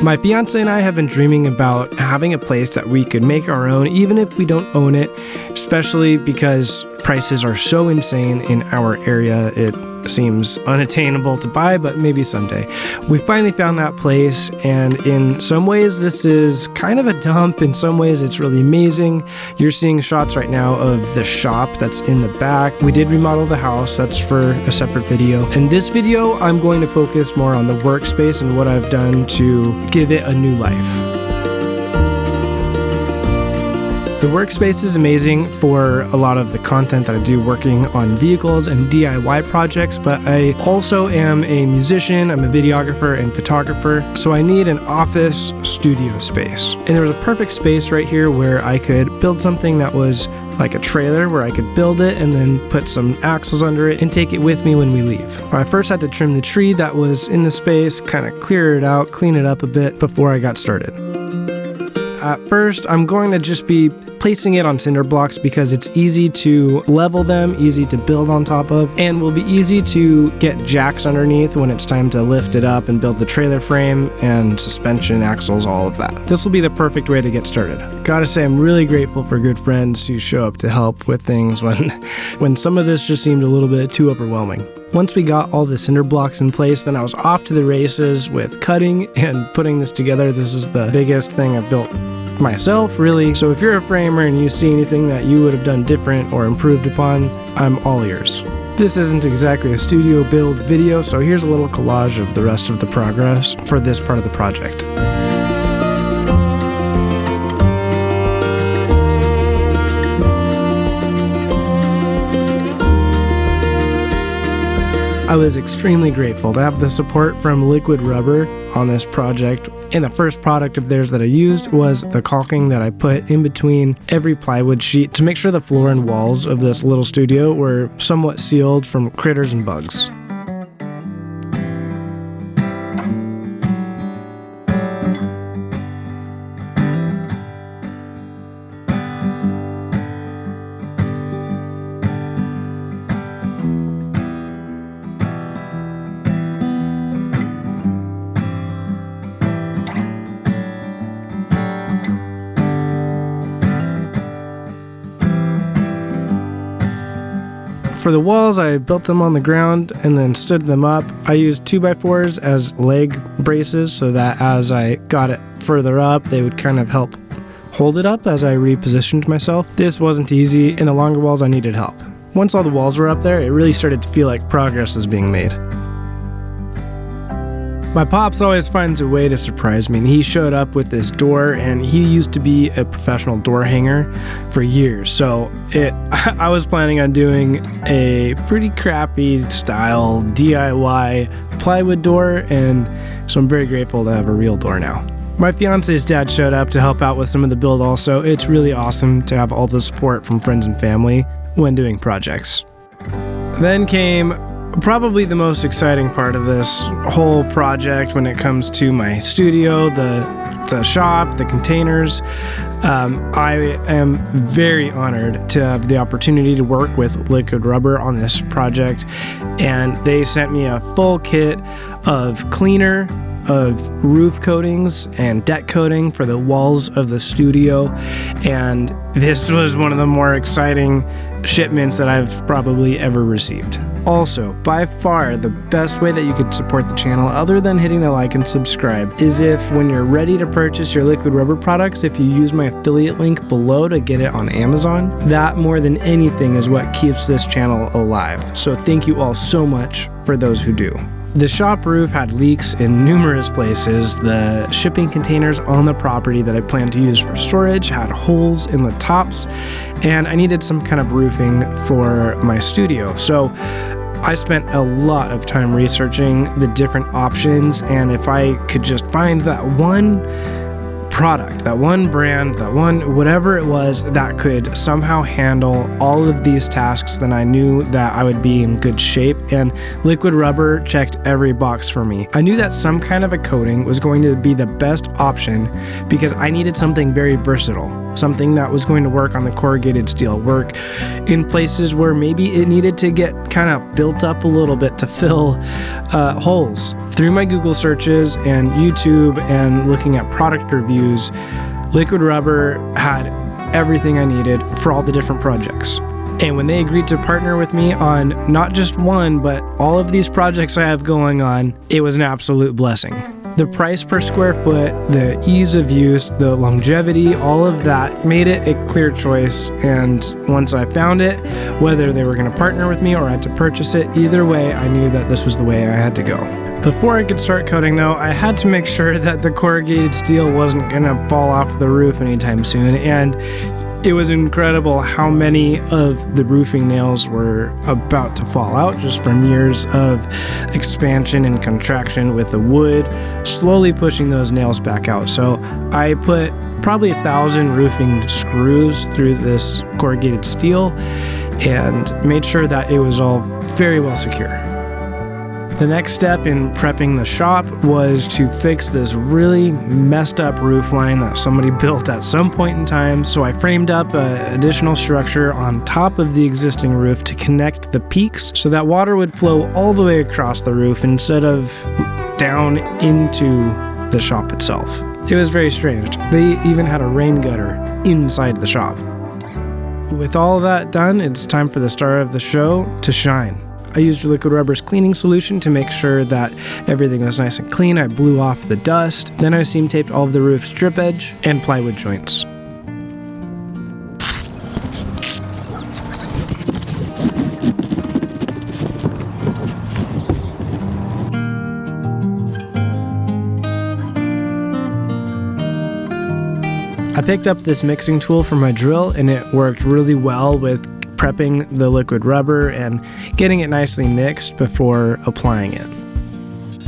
My fiance and I have been dreaming about having a place that we could make our own, even if we don't own it, especially because prices are so insane in our area. It seems unattainable to buy, but maybe someday. We finally found that place, and in some ways this is kind of a dump. In some ways it's really amazing. You're seeing shots right now of the shop that's in the back. We did remodel the house. That's for a separate video. In this video, I'm going to focus more on the workspace and what I've done to give it a new life. The workspace is amazing for a lot of the content that I do working on vehicles and DIY projects, but I also am a musician, I'm a videographer and photographer, so I need an office studio space. And there was a perfect space right here where I could build something that was like a trailer where I could build it and then put some axles under it and take it with me when we leave. I first had to trim the tree that was in the space, kind of clear it out, clean it up a bit before I got started. At first, I'm going to just be placing it on cinder blocks because it's easy to level them, easy to build on top of, and will be easy to get jacks underneath when it's time to lift it up and build the trailer frame and suspension, axles, all of that. This will be the perfect way to get started. Gotta say, I'm really grateful for good friends who show up to help with things when some of this just seemed a little bit too overwhelming. Once we got all the cinder blocks in place, then I was off to the races with cutting and putting this together. This is the biggest thing I've built myself, really. So if you're a framer and you see anything that you would have done different or improved upon, I'm all ears. This isn't exactly a studio build video, so here's a little collage of the rest of the progress for this part of the project. I was extremely grateful to have the support from Liquid Rubber on this project, and the first product of theirs that I used was the caulking that I put in between every plywood sheet to make sure the floor and walls of this little studio were somewhat sealed from critters and bugs. For the walls, I built them on the ground and then stood them up. I used 2x4s as leg braces so that as I got it further up, they would kind of help hold it up as I repositioned myself. This wasn't easy. In the longer walls, I needed help. Once all the walls were up there, it really started to feel like progress was being made. My pops always finds a way to surprise me, and he showed up with this door, and he used to be a professional door hanger for years, so I was planning on doing a pretty crappy style DIY plywood door, and so I'm very grateful to have a real door now. My fiance's dad showed up to help out with some of the build also. It's really awesome to have all the support from friends and family when doing projects. Then came probably the most exciting part of this whole project when it comes to my studio, the shop, the containers. I am very honored to have the opportunity to work with Liquid Rubber on this project, and they sent me a full kit of cleaner, of roof coatings and deck coating for the walls of the studio, and this was one of the more exciting shipments that I've probably ever received. Also, by far the best way that you could support the channel, other than hitting the like and subscribe, is if when you're ready to purchase your Liquid Rubber products, if you use my affiliate link below to get it on Amazon. That more than anything is what keeps this channel alive. So thank you all so much for those who do. The shop roof had leaks in numerous places. The shipping containers on the property that I planned to use for storage had holes in the tops, and I needed some kind of roofing for my studio. So I spent a lot of time researching the different options, and if I could just find that one product, that one brand, that one whatever it was that could somehow handle all of these tasks, then I knew that I would be in good shape, and Liquid Rubber checked every box for me. I knew that some kind of a coating was going to be the best option because I needed something very versatile. something that was going to work on the corrugated steel, work in places where maybe it needed to get kind of built up a little bit to fill holes. Through my Google searches and YouTube and looking at product reviews, Liquid Rubber had everything I needed for all the different projects. And when they agreed to partner with me on not just one, but all of these projects I have going on, it was an absolute blessing. The price per square foot, the ease of use, the longevity, all of that made it a clear choice. And once I found it, whether they were going to partner with me or I had to purchase it, either way, I knew that this was the way I had to go. Before I could start coating though, I had to make sure that the corrugated steel wasn't going to fall off the roof anytime soon. And it was incredible how many of the roofing nails were about to fall out just from years of expansion and contraction with the wood, slowly pushing those nails back out. So I put probably 1,000 roofing screws through this corrugated steel and made sure that it was all very well secure. The next step in prepping the shop was to fix this really messed up roof line that somebody built at some point in time. So I framed up an additional structure on top of the existing roof to connect the peaks so that water would flow all the way across the roof instead of down into the shop itself. It was very strange. They even had a rain gutter inside the shop. With all of that done, it's time for the star of the show to shine. I used Liquid Rubber's cleaning solution to make sure that everything was nice and clean. I blew off the dust. Then I seam taped all of the roof's drip edge and plywood joints. I picked up this mixing tool for my drill and it worked really well with prepping the liquid rubber and getting it nicely mixed before applying it.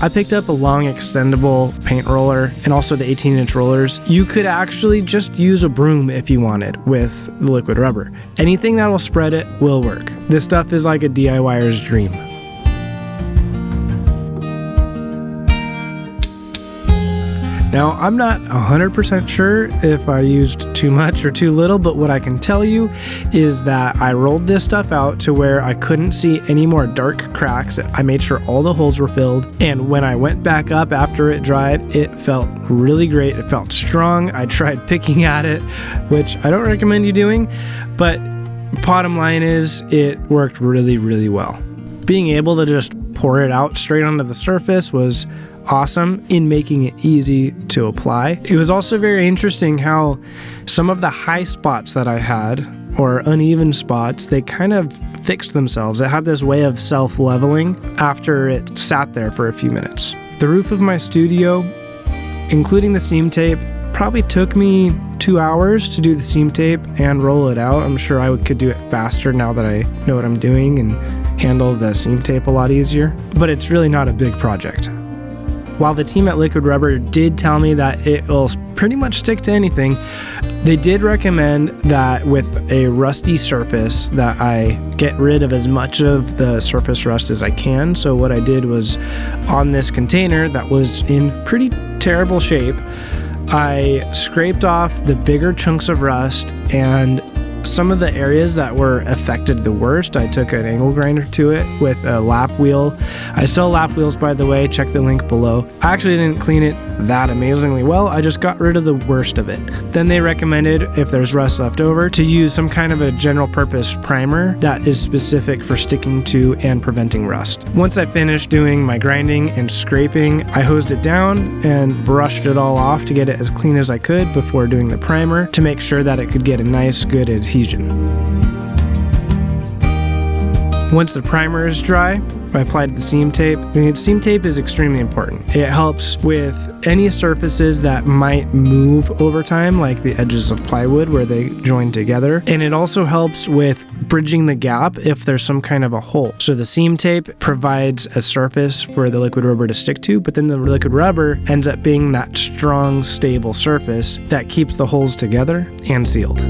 I picked up a long extendable paint roller and also the 18-inch rollers. You could actually just use a broom if you wanted with the liquid rubber. Anything that will spread it will work. This stuff is like a DIYer's dream. Now, I'm not 100% sure if I used too much or too little, but what I can tell you is that I rolled this stuff out to where I couldn't see any more dark cracks. I made sure all the holes were filled, and when I went back up after it dried, it felt really great. It felt strong. I tried picking at it, which I don't recommend you doing, but bottom line is it worked really, really well. Being able to just pour it out straight onto the surface was awesome in making it easy to apply. It was also very interesting how some of the high spots that I had, or uneven spots, they kind of fixed themselves. It had this way of self-leveling after it sat there for a few minutes. The roof of my studio, including the seam tape, probably took me 2 hours to do the seam tape and roll it out. I'm sure I could do it faster now that I know what I'm doing and handle the seam tape a lot easier, but it's really not a big project. While the team at Liquid Rubber did tell me that it will pretty much stick to anything, they did recommend that with a rusty surface that I get rid of as much of the surface rust as I can. So what I did was, on this container that was in pretty terrible shape, I scraped off the bigger chunks of rust and some of the areas that were affected the worst. I took an angle grinder to it with a lap wheel. I sell lap wheels, by the way, check the link below. I actually didn't clean it that amazingly well. I just got rid of the worst of it. Then they recommended, if there's rust left over, to use some kind of a general purpose primer that is specific for sticking to and preventing rust. Once I finished doing my grinding and scraping, I hosed it down and brushed it all off to get it as clean as I could before doing the primer to make sure that it could get a nice, good adhesion. Once the primer is dry, I applied the seam tape. The seam tape is extremely important. It helps with any surfaces that might move over time, like the edges of plywood where they join together. And it also helps with bridging the gap if there's some kind of a hole. So the seam tape provides a surface for the liquid rubber to stick to, but then the liquid rubber ends up being that strong, stable surface that keeps the holes together and sealed.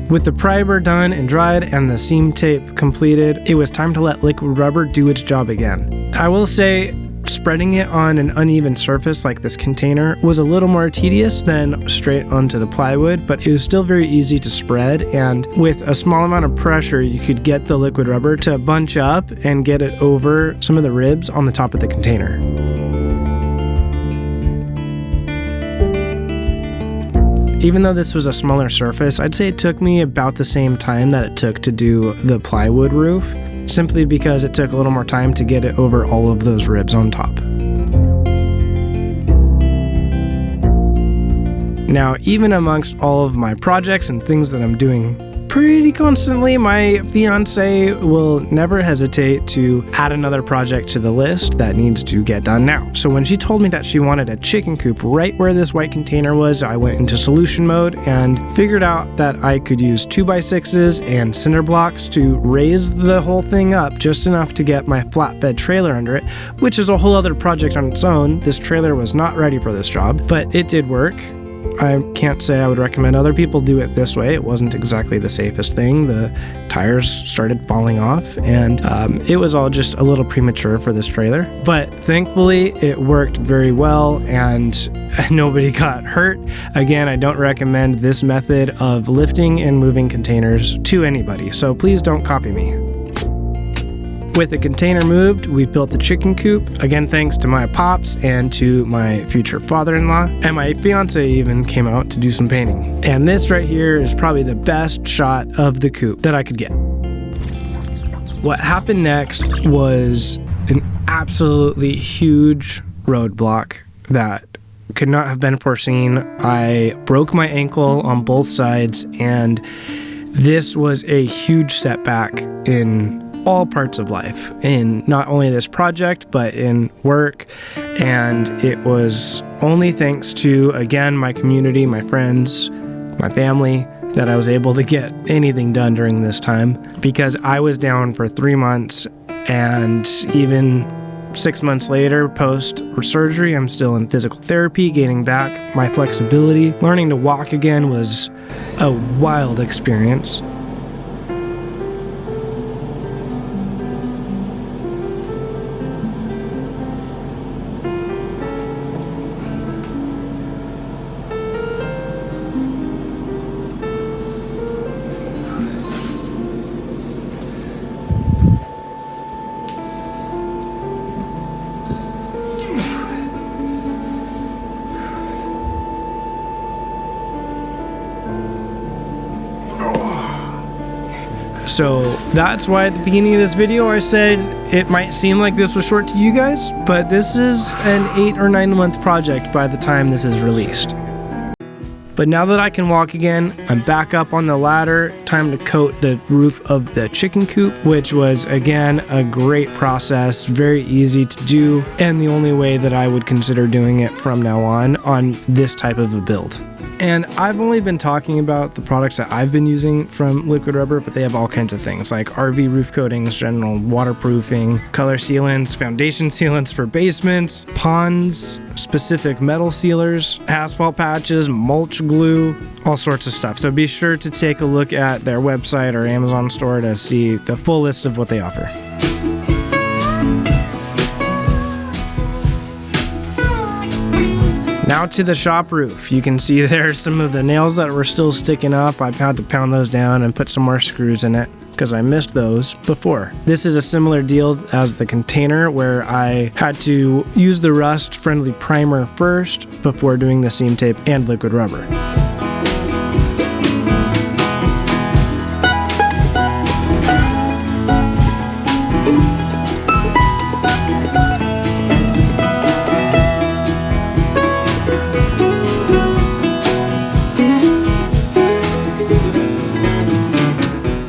With the primer done and dried and the seam tape completed, it was time to let liquid rubber do its job again. I will say, spreading it on an uneven surface like this container was a little more tedious than straight onto the plywood, but it was still very easy to spread, and with a small amount of pressure you could get the liquid rubber to bunch up and get it over some of the ribs on the top of the container. Even though this was a smaller surface, I'd say it took me about the same time that it took to do the plywood roof, simply because it took a little more time to get it over all of those ribs on top. Now, even amongst all of my projects and things that I'm doing pretty constantly, my fiance will never hesitate to add another project to the list that needs to get done now. So when she told me that she wanted a chicken coop right where this white container was, I went into solution mode and figured out that I could use 2x6s and cinder blocks to raise the whole thing up just enough to get my flatbed trailer under it, which is a whole other project on its own. This trailer was not ready for this job, but it did work. I can't say I would recommend other people do it this way. It wasn't exactly the safest thing. The tires started falling off, and it was all just a little premature for this trailer. But thankfully, it worked very well, and nobody got hurt. Again, I don't recommend this method of lifting and moving containers to anybody, so please don't copy me. With the container moved, we built the chicken coop, again thanks to my pops and to my future father-in-law, and my fiance even came out to do some painting. And this right here is probably the best shot of the coop that I could get. What happened next was an absolutely huge roadblock that could not have been foreseen. I broke my ankle on both sides, and this was a huge setback in all parts of life, in not only this project but in work. And it was only thanks to, again, my community, my friends, my family, that I was able to get anything done during this time, because I was down for 3 months, and even 6 months later, post surgery, I'm still in physical therapy, gaining back my flexibility. Learning to walk again was a wild experience. So that's why at the beginning of this video I said it might seem like this was short to you guys, but this is an 8 or 9 month project by the time this is released. But now that I can walk again, I'm back up on the ladder. Time to coat the roof of the chicken coop, which was, again, a great process, very easy to do, and the only way that I would consider doing it from now on this type of a build. And I've only been talking about the products that I've been using from Liquid Rubber, but they have all kinds of things like RV roof coatings, general waterproofing, color sealants, foundation sealants for basements, ponds, specific metal sealers, asphalt patches, mulch glue, all sorts of stuff. So be sure to take a look at their website or Amazon store to see the full list of what they offer. Now to the shop roof. You can see there's some of the nails that were still sticking up. I've had to pound those down and put some more screws in it because I missed those before. This is a similar deal as the container, where I had to use the rust-friendly primer first before doing the seam tape and liquid rubber.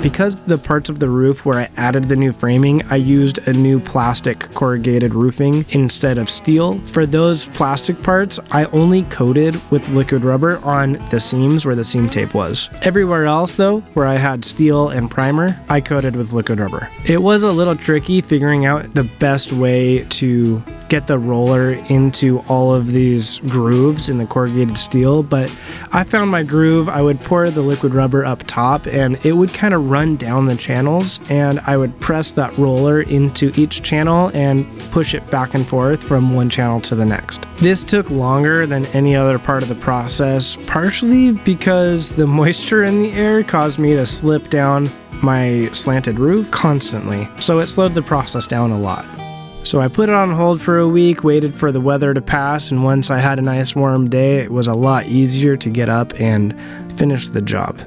Because the parts of the roof where I added the new framing, I used a new plastic corrugated roofing instead of steel. For those plastic parts, I only coated with liquid rubber on the seams where the seam tape was. Everywhere else though, where I had steel and primer, I coated with liquid rubber. It was a little tricky figuring out the best way to get the roller into all of these grooves in the corrugated steel, but I found my groove. I would pour the liquid rubber up top and it would kind of run down the channels, and I would press that roller into each channel and push it back and forth from one channel to the next. This took longer than any other part of the process, partially because the moisture in the air caused me to slip down my slanted roof constantly, so it slowed the process down a lot. So I put it on hold for a week, waited for the weather to pass, and once I had a nice warm day, it was a lot easier to get up and finish the job.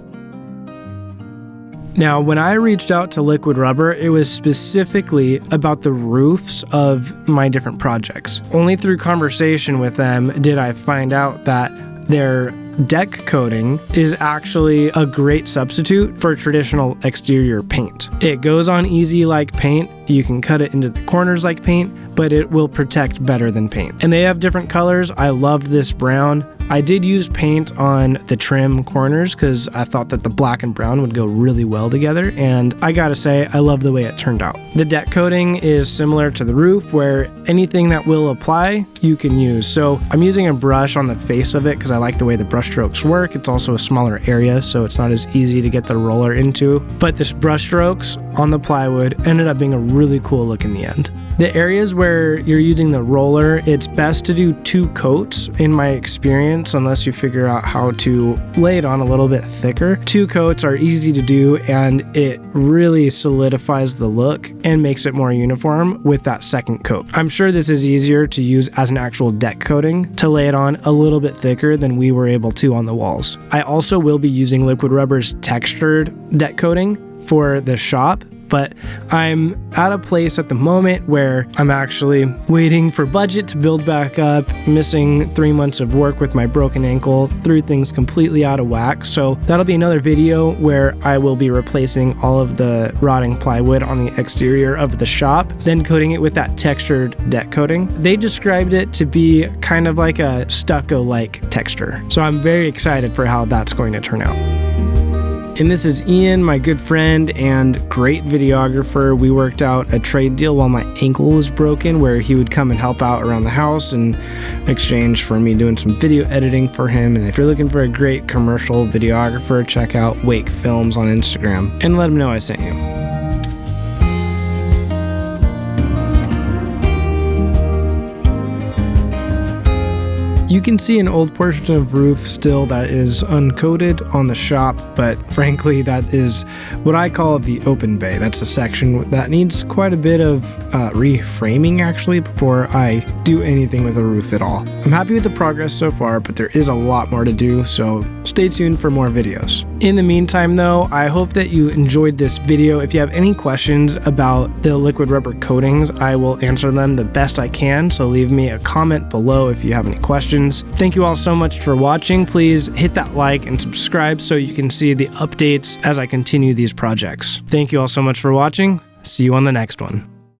Now, when I reached out to Liquid Rubber, it was specifically about the roofs of my different projects. Only through conversation with them did I find out that their deck coating is actually a great substitute for traditional exterior paint. It goes on easy like paint, you can cut it into the corners like paint, but it will protect better than paint. And they have different colors. I loved this brown. I did use paint on the trim corners because I thought that the black and brown would go really well together, and I gotta say, I love the way it turned out. The deck coating is similar to the roof, where anything that will apply, you can use. So I'm using a brush on the face of it because I like the way the brush strokes work. It's also a smaller area, so it's not as easy to get the roller into. But this brush strokes on the plywood ended up being a really cool look in the end. The areas where you're using the roller, it's best to do 2 coats in my experience, unless you figure out how to lay it on a little bit thicker. 2 coats are easy to do, and it really solidifies the look and makes it more uniform with that second coat. I'm sure this is easier to use as an actual deck coating, to lay it on a little bit thicker than we were able to on the walls. I also will be using Liquid Rubber's textured deck coating for the shop, but I'm at a place at the moment where I'm actually waiting for budget to build back up, missing 3 months of work with my broken ankle, threw things completely out of whack. So that'll be another video where I will be replacing all of the rotting plywood on the exterior of the shop, then coating it with that textured deck coating. They described it to be kind of like a stucco-like texture. So I'm very excited for how that's going to turn out. And this is Ian, my good friend and great videographer. We worked out a trade deal while my ankle was broken, where he would come and help out around the house in exchange for me doing some video editing for him. And if you're looking for a great commercial videographer, check out Wake Films on Instagram and let him know I sent you. You can see an old portion of roof still that is uncoated on the shop, but frankly, that is what I call the open bay. That's a section that needs quite a bit of reframing actually before I do anything with a roof at all. I'm happy with the progress so far, but there is a lot more to do, so stay tuned for more videos. In the meantime though, I hope that you enjoyed this video. If you have any questions about the Liquid Rubber coatings, I will answer them the best I can, so leave me a comment below if you have any questions. Thank you all so much for watching. Please hit that like and subscribe so you can see the updates as I continue these projects. Thank you all so much for watching. See you on the next one.